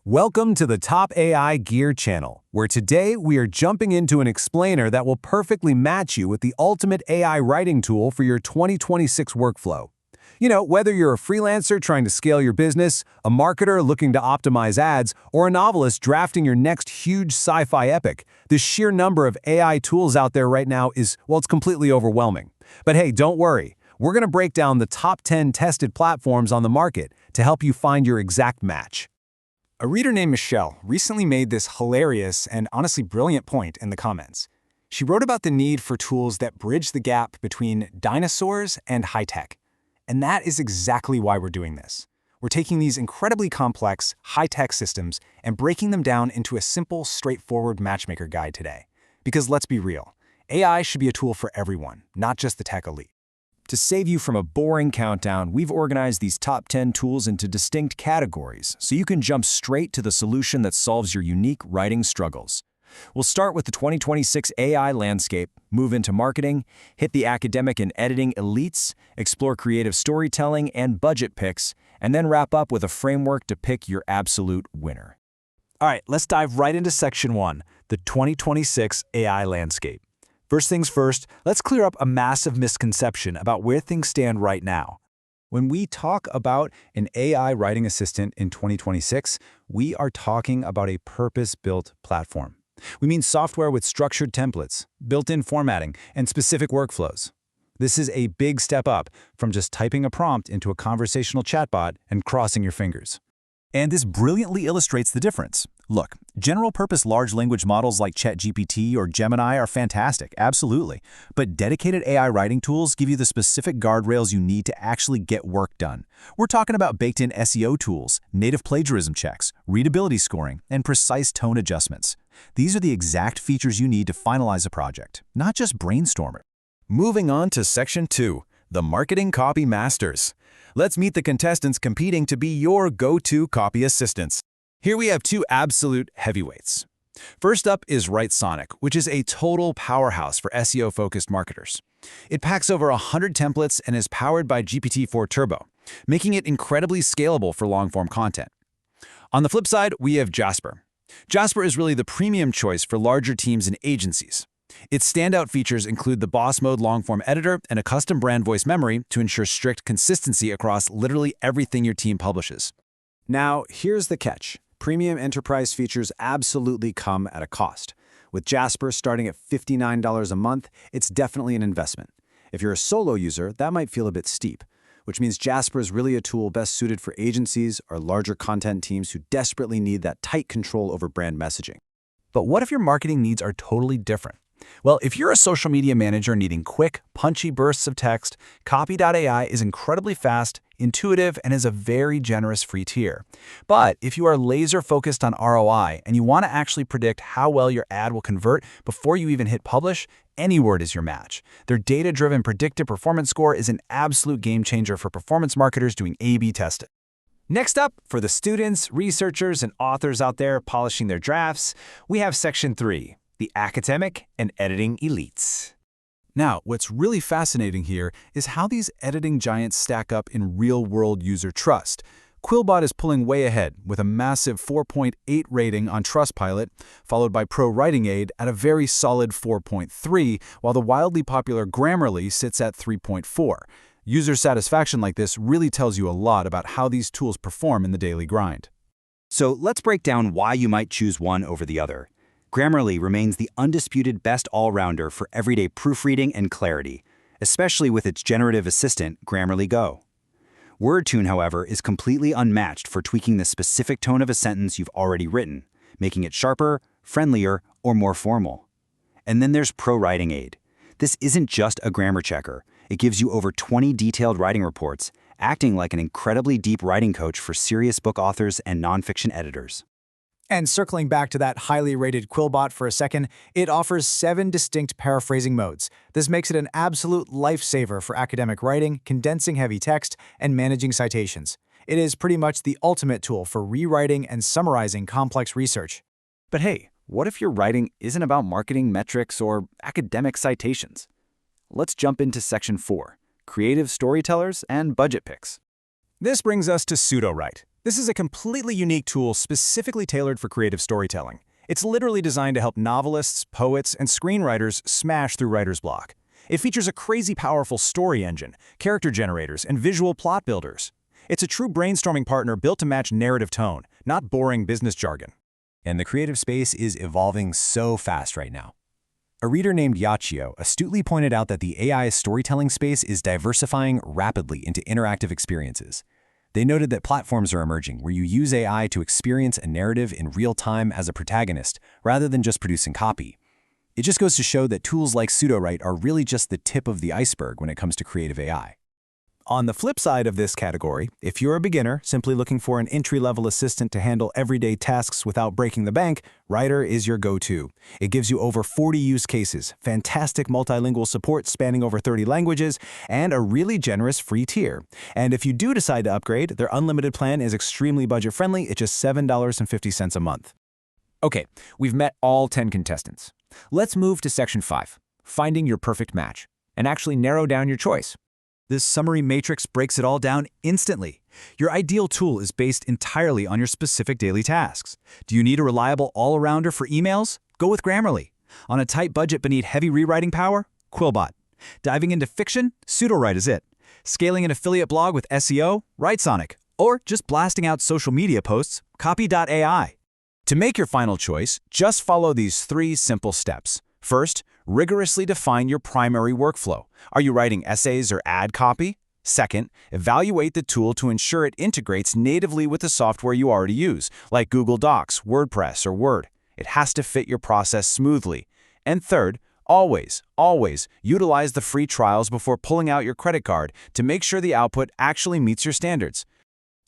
Welcome to the Top AI Gear channel, where today we are jumping into an explainer that will perfectly match you with the ultimate AI writing tool for your 2026 workflow. You know, whether you're a freelancer trying to scale your business, a marketer looking to optimize ads, or a novelist drafting your next huge sci-fi epic, the sheer number of AI tools out there right now is, well, it's completely overwhelming. But hey, don't worry. We're going to break down the top 10 tested platforms on the market to help you find your exact match. A reader named Michelle recently made this hilarious and honestly brilliant point in the comments. She wrote about the need for tools that bridge the gap between dinosaurs and high-tech. And that is exactly why we're doing this. We're taking these incredibly complex, high-tech systems and breaking them down into a simple, straightforward matchmaker guide today. Because let's be real, AI should be a tool for everyone, not just the tech elite. To save you from a boring countdown, we've organized these top 10 tools into distinct categories, so you can jump straight to the solution that solves your unique writing struggles. We'll start with the 2026 AI landscape, move into marketing, hit the academic and editing elites, explore creative storytelling and budget picks, and then wrap up with a framework to pick your absolute winner. All right, let's dive right into Section 1, the 2026 AI landscape. First things first, let's clear up a massive misconception about where things stand right now. When we talk about an AI writing assistant in 2026, we are talking about a purpose-built platform. We mean software with structured templates, built-in formatting, and specific workflows. This is a big step up from just typing a prompt into a conversational chatbot and crossing your fingers. And this brilliantly illustrates the difference. Look, general-purpose large language models like ChatGPT or Gemini are fantastic, absolutely. But dedicated AI writing tools give you the specific guardrails you need to actually get work done. We're talking about baked-in SEO tools, native plagiarism checks, readability scoring, and precise tone adjustments. These are the exact features you need to finalize a project, not just brainstorm it. Moving on to Section 2, the Marketing Copy Masters. Let's meet the contestants competing to be your go-to copy assistants. Here we have two absolute heavyweights. First up is WriteSonic, which is a total powerhouse for SEO-focused marketers. It packs over 100 templates and is powered by GPT-4 Turbo, making it incredibly scalable for long-form content. On the flip side, we have Jasper. Jasper is really the premium choice for larger teams and agencies. Its standout features include the Boss Mode long-form editor and a custom brand voice memory to ensure strict consistency across literally everything your team publishes. Now, here's the catch. Premium enterprise features absolutely come at a cost. With Jasper starting at $59 a month, it's definitely an investment. If you're a solo user, that might feel a bit steep, which means Jasper is really a tool best suited for agencies or larger content teams who desperately need that tight control over brand messaging. But what if your marketing needs are totally different? Well, if you're a social media manager needing quick, punchy bursts of text, Copy.ai is incredibly fast, intuitive, and is a very generous free tier. But if you are laser-focused on ROI and you want to actually predict how well your ad will convert before you even hit publish, Anyword is your match. Their data-driven predictive performance score is an absolute game-changer for performance marketers doing A/B testing. Next up, for the students, researchers, and authors out there polishing their drafts, we have Section 3. The academic and editing elites. Now, what's really fascinating here is how these editing giants stack up in real-world user trust. Quillbot is pulling way ahead with a massive 4.8 rating on Trustpilot, followed by Pro Writing Aid at a very solid 4.3, while the wildly popular Grammarly sits at 3.4. User satisfaction like this really tells you a lot about how these tools perform in the daily grind. So let's break down why you might choose one over the other. Grammarly remains the undisputed best all-rounder for everyday proofreading and clarity, especially with its generative assistant, Grammarly Go. WordTune, however, is completely unmatched for tweaking the specific tone of a sentence you've already written, making it sharper, friendlier, or more formal. And then there's Pro Writing Aid. This isn't just a grammar checker. It gives you over 20 detailed writing reports, acting like an incredibly deep writing coach for serious book authors and nonfiction editors. And circling back to that highly rated Quillbot for a second, it offers 7 distinct paraphrasing modes. This makes it an absolute lifesaver for academic writing, condensing heavy text, and managing citations. It is pretty much the ultimate tool for rewriting and summarizing complex research. But hey, what if your writing isn't about marketing metrics or academic citations? Let's jump into Section 4, Creative Storytellers and Budget Picks. This brings us to PseudoWrite, This is a completely unique tool specifically tailored for creative storytelling. It's literally designed to help novelists, poets, and screenwriters smash through writer's block. It features a crazy powerful story engine, character generators, and visual plot builders. It's a true brainstorming partner built to match narrative tone, not boring business jargon. And the creative space is evolving so fast right now. A reader named Yachio astutely pointed out that the AI storytelling space is diversifying rapidly into interactive experiences. They noted that platforms are emerging where you use AI to experience a narrative in real time as a protagonist, rather than just producing copy. It just goes to show that tools like pseudo-write are really just the tip of the iceberg when it comes to creative AI. On the flip side of this category, if you're a beginner simply looking for an entry-level assistant to handle everyday tasks without breaking the bank, Writer is your go-to. It gives you over 40 use cases, fantastic multilingual support spanning over 30 languages, and a really generous free tier. And if you do decide to upgrade, their unlimited plan is extremely budget-friendly. It's just $7.50 a month. Okay, we've met all 10 contestants. Let's move to Section 5, finding your perfect match, and actually narrow down your choice. This summary matrix breaks it all down instantly. Your ideal tool is based entirely on your specific daily tasks. Do you need a reliable all-arounder for emails? Go with Grammarly. On a tight budget but need heavy rewriting power? Quillbot. Diving into fiction? Pseudo-write is it. Scaling an affiliate blog with SEO? Writesonic. Or just blasting out social media posts? Copy.ai. To make your final choice, just follow these 3 simple steps. First, rigorously define your primary workflow. Are you writing essays or ad copy? Second, evaluate the tool to ensure it integrates natively with the software you already use, like Google Docs, WordPress, or Word. It has to fit your process smoothly. And third, always utilize the free trials before pulling out your credit card to make sure the output actually meets your standards.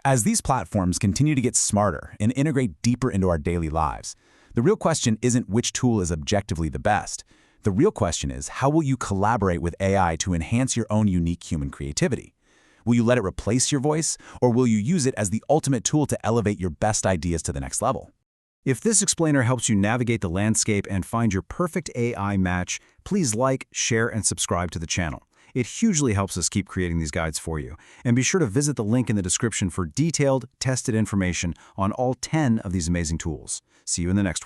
As these platforms continue to get smarter and integrate deeper into our daily lives, the real question isn't which tool is objectively the best. The real question is, how will you collaborate with AI to enhance your own unique human creativity? Will you let it replace your voice, or will you use it as the ultimate tool to elevate your best ideas to the next level? If this explainer helps you navigate the landscape and find your perfect AI match, please like, share, and subscribe to the channel. It hugely helps us keep creating these guides for you. And be sure to visit the link in the description for detailed, tested information on all 10 of these amazing tools. See you in the next one.